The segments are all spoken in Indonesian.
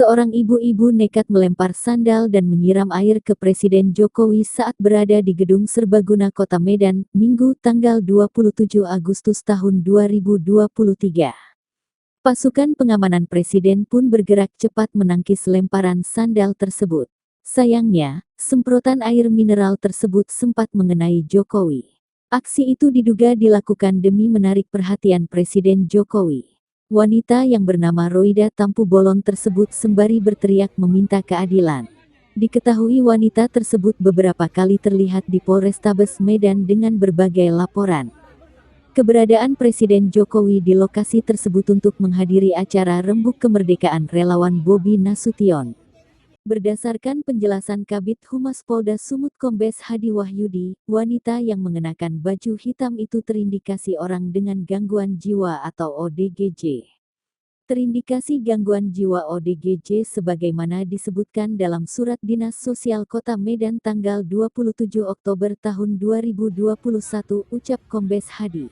Seorang ibu-ibu nekat melempar sandal dan menyiram air ke Presiden Jokowi saat berada di Gedung Serbaguna Kota Medan, Minggu tanggal 27 Agustus tahun 2023. Pasukan pengamanan Presiden pun bergerak cepat menangkis lemparan sandal tersebut. Sayangnya, semprotan air mineral tersebut sempat mengenai Jokowi. Aksi itu diduga dilakukan demi menarik perhatian Presiden Jokowi. Wanita yang bernama Roida Tampu Bolon tersebut sembari berteriak meminta keadilan. Diketahui wanita tersebut beberapa kali terlihat di Polrestabes Medan dengan berbagai laporan. Keberadaan Presiden Jokowi di lokasi tersebut untuk menghadiri acara Rembuk Kemerdekaan relawan Bobi Nasution. Berdasarkan penjelasan Kabid Humas Polda Sumut Kombes Hadi Wahyudi, wanita yang mengenakan baju hitam itu terindikasi orang dengan gangguan jiwa atau ODGJ. Terindikasi gangguan jiwa ODGJ sebagaimana disebutkan dalam Surat Dinas Sosial Kota Medan tanggal 27 Oktober tahun 2021, ucap Kombes Hadi.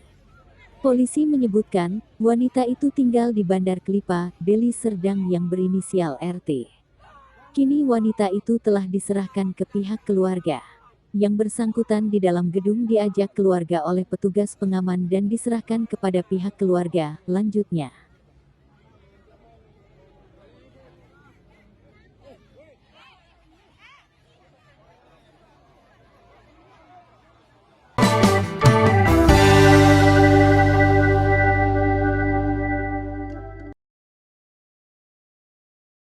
Polisi menyebutkan, wanita itu tinggal di Bandar Kelapa, Deli Serdang yang berinisial RT. Kini wanita itu telah diserahkan ke pihak keluarga. Yang bersangkutan di dalam gedung diajak keluarga oleh petugas pengaman dan diserahkan kepada pihak keluarga, lanjutnya.